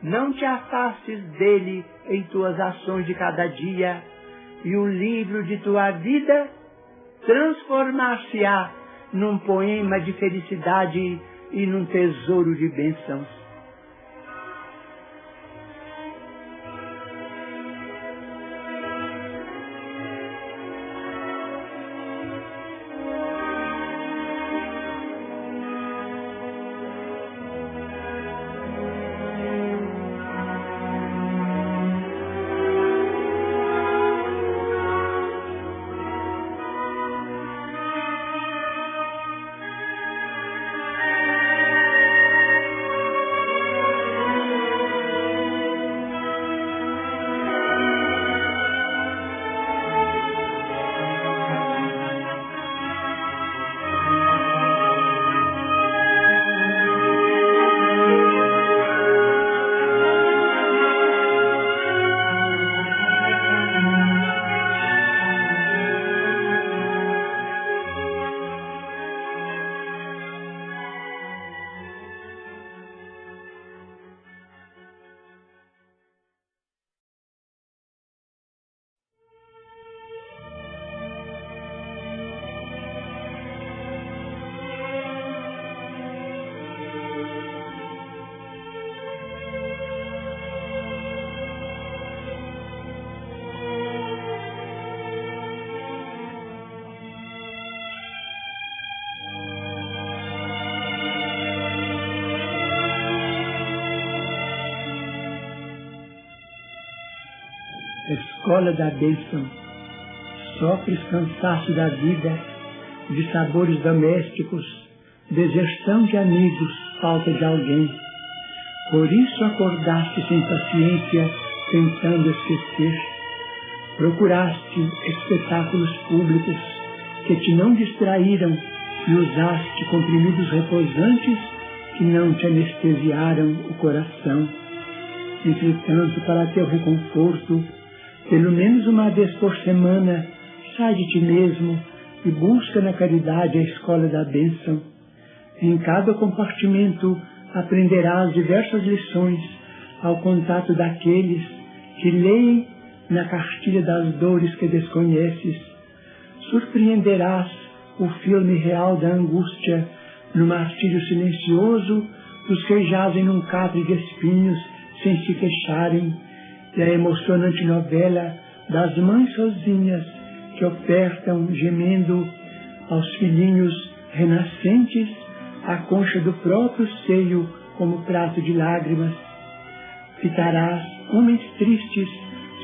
Speaker 2: Não te afastes dele em tuas ações de cada dia, e o livro de tua vida transformar-se-á num poema de felicidade e num tesouro de bênçãos. escola da bênção. Sofres cansaço da vida, de sabores domésticos, deserção de amigos, falta de alguém. Por isso acordaste sem paciência, tentando esquecer. Procuraste espetáculos públicos que te não distraíram e usaste comprimidos reposantes que não te anestesiaram o coração. Entretanto, para teu reconforto, pelo menos uma vez por semana, sai de ti mesmo e busca na caridade a escola da bênção. Em cada compartimento aprenderás diversas lições ao contato daqueles que leem na cartilha das dores que desconheces. Surpreenderás o filme real da angústia no martírio silencioso dos que jazem num catre de espinhos sem se queixarem, e a emocionante novela das mães sozinhas que ofertam, gemendo, aos filhinhos renascentes a concha do próprio seio como prato de lágrimas. Fitarás homens tristes,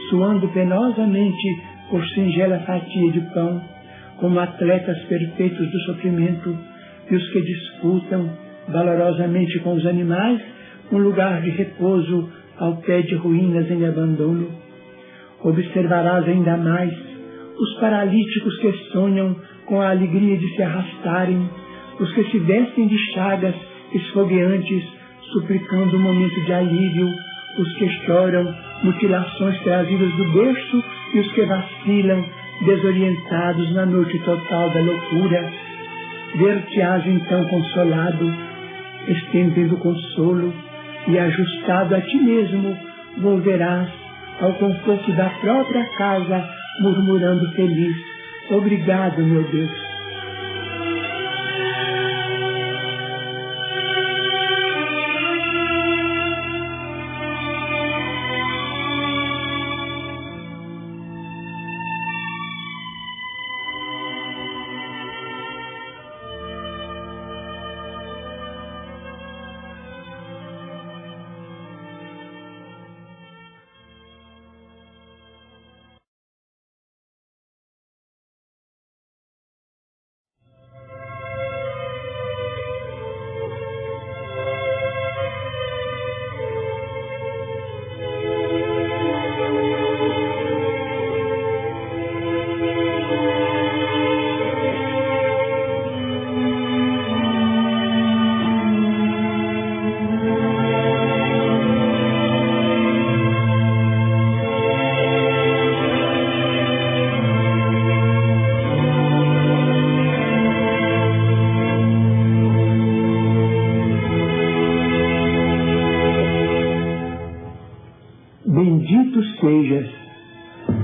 Speaker 2: suando penosamente por singela fatia de pão, como atletas perfeitos do sofrimento, e os que disputam valorosamente com os animais um lugar de repouso ao pé de ruínas em abandono. Observarás ainda mais os paralíticos que sonham com a alegria de se arrastarem, os que se vestem de chagas esfogueantes, suplicando um momento de alívio, os que choram mutilações trazidas do berço e os que vacilam, desorientados na noite total da loucura. Ver-te-ás então consolado, estendendo consolo, e ajustado a ti mesmo, volverás ao conforto da própria casa, murmurando feliz: obrigado, meu Deus.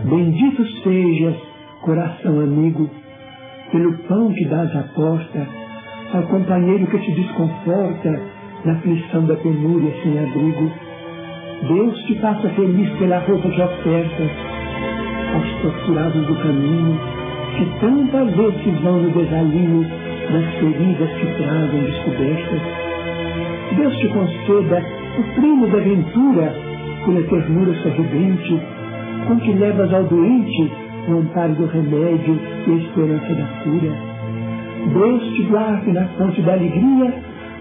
Speaker 2: Bendito sejas, coração amigo, pelo pão que dás à porta, ao companheiro que te desconforta na aflição da penúria sem abrigo. Deus te faça feliz pela roupa que ofertas aos torturados do caminho, que tantas vezes vão no desalinho das feridas que trazem descobertas. Deus te conceda o prêmio da ventura pela ternura sorridente, com que levas ao doente o amparo do remédio e a esperança da cura. Deus te guarde na fonte da alegria,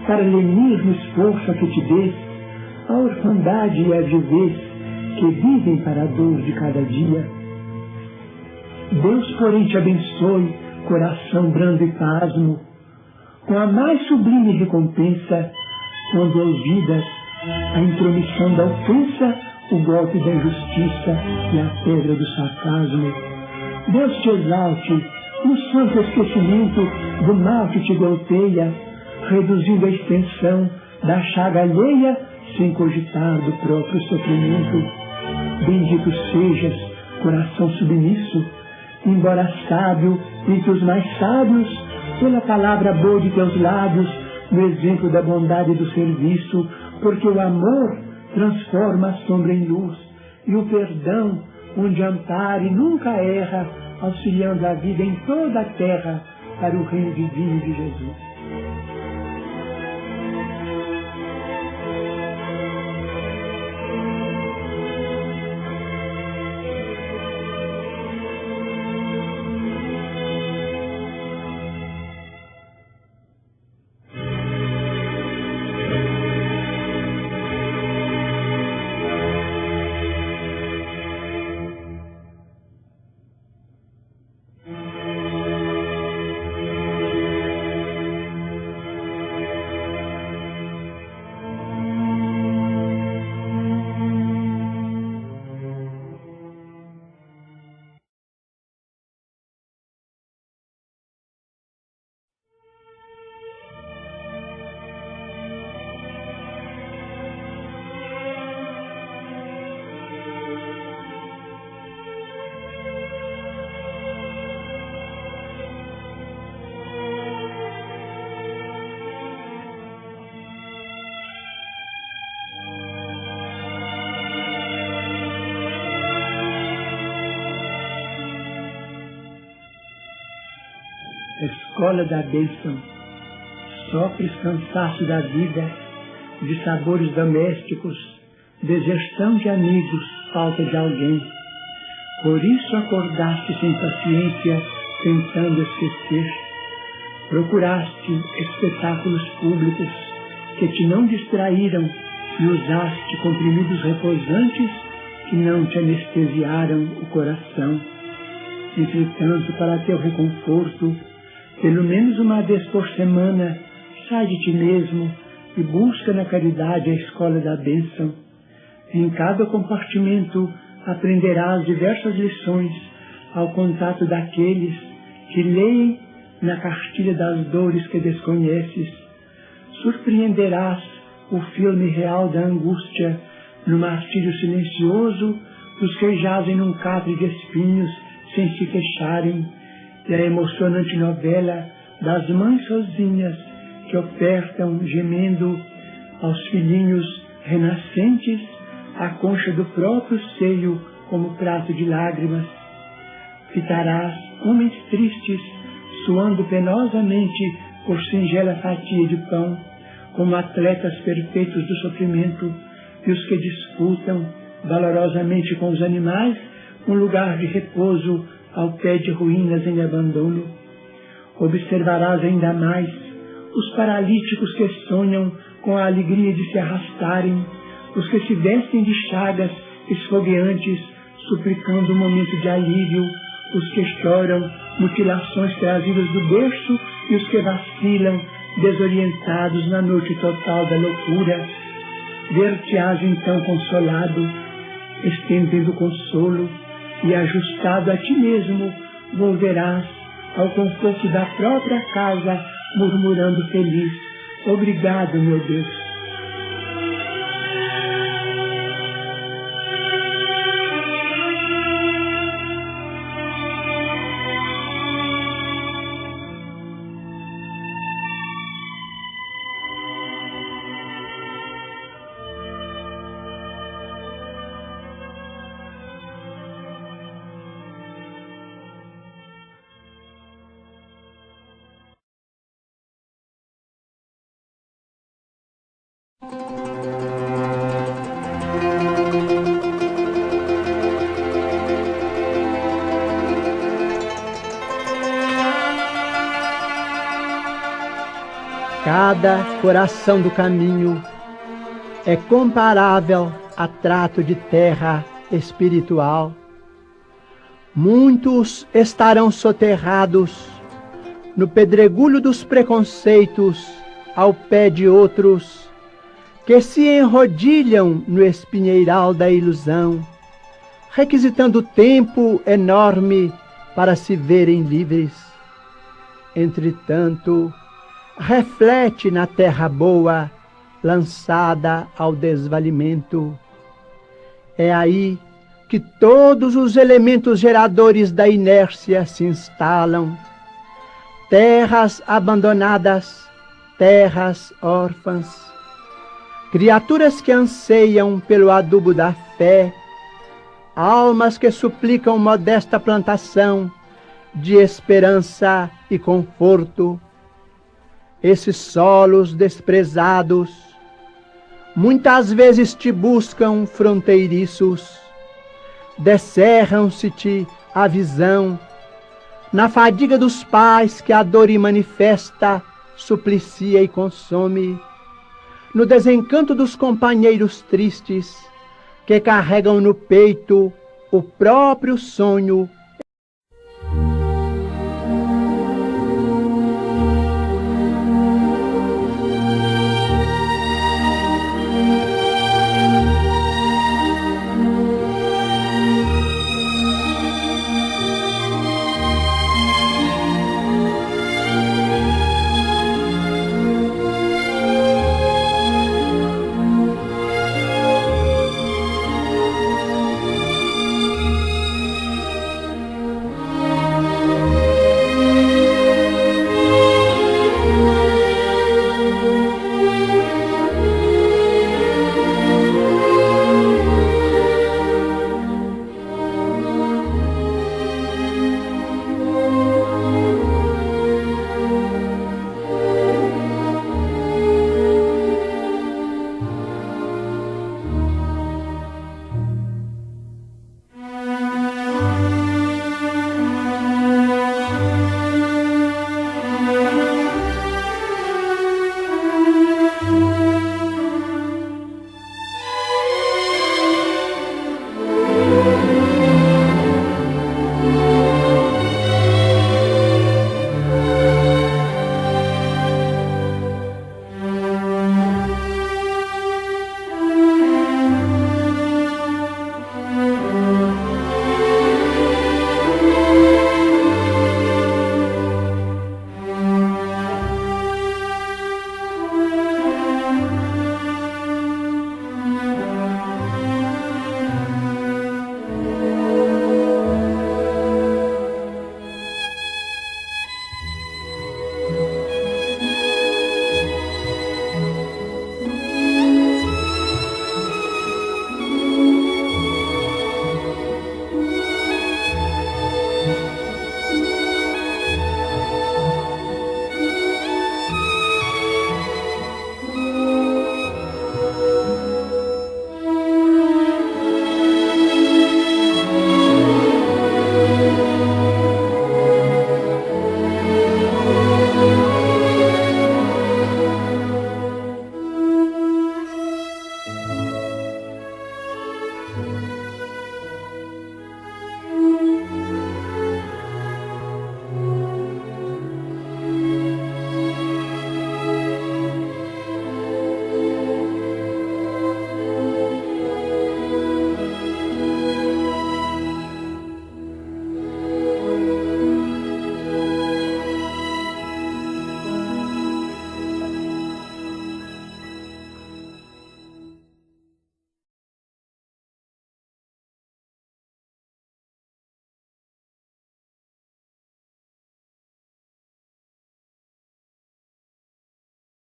Speaker 2: para lenir no esforço a que te dês a orfandade e a viuvez que vivem para a dor de cada dia. Deus, porém, te abençoe, coração brando e pasmo, com a mais sublime recompensa, quando ouvidas a intromissão da ofensa, o golpe da injustiça e a pedra do sarcasmo. Deus te exalte no santo esquecimento do mal que te golpeia, reduzindo a extensão da chaga alheia sem cogitar do próprio sofrimento. Bendito sejas, coração submisso, embora sábio entre os mais sábios, pela palavra boa de teus lábios, no exemplo da bondade e do serviço, porque o amor transforma a sombra em luz, e o perdão, onde ampare, nunca erra, auxiliando a vida em toda a terra para o reino divino de Jesus. escola da bênção. Sofres cansaço da vida, de sabores domésticos, deserção de amigos, falta de alguém. Por isso acordaste sem paciência, tentando esquecer. Procuraste espetáculos públicos que te não distraíram e usaste comprimidos reposantes que não te anestesiaram o coração. Entretanto, para teu reconforto, pelo menos uma vez por semana, sai de ti mesmo e busca na caridade a escola da bênção. Em cada compartimento aprenderás diversas lições ao contato daqueles que leem na cartilha das dores que desconheces. Surpreenderás o filme real da angústia no martírio silencioso dos que jazem num catre de espinhos sem se queixarem, e a emocionante novela das mães sozinhas que ofertam, gemendo, aos filhinhos renascentes a concha do próprio seio como prato de lágrimas. Fitarás homens tristes, suando penosamente por singela fatia de pão, como atletas perfeitos do sofrimento, e os que disputam valorosamente com os animais um lugar de repouso ao pé de ruínas em abandono. Observarás ainda mais os paralíticos que sonham com a alegria de se arrastarem, os que se vestem de chagas esfogueantes, suplicando um momento de alívio, os que choram mutilações trazidas do berço e os que vacilam, desorientados na noite total da loucura. Ver-te-ás então consolado, estendendo consolo, e ajustado a ti mesmo, volverás ao conforto da própria casa, murmurando feliz: obrigado, meu Deus.
Speaker 1: Cada coração do caminho é comparável a trato de terra espiritual. Muitos estarão soterrados no pedregulho dos preconceitos ao pé de outros que se enrodilham no espinheiral da ilusão, requisitando tempo enorme para se verem livres. Entretanto, reflete na terra boa, lançada ao desvalimento. É aí que todos os elementos geradores da inércia se instalam. Terras abandonadas, terras órfãs, criaturas que anseiam pelo adubo da fé, almas que suplicam modesta plantação de esperança e conforto. Esses solos desprezados muitas vezes te buscam fronteiriços, descerram-se-te a visão, na fadiga dos pais que a dor manifesta, suplicia e consome, no desencanto dos companheiros tristes que carregam no peito o próprio sonho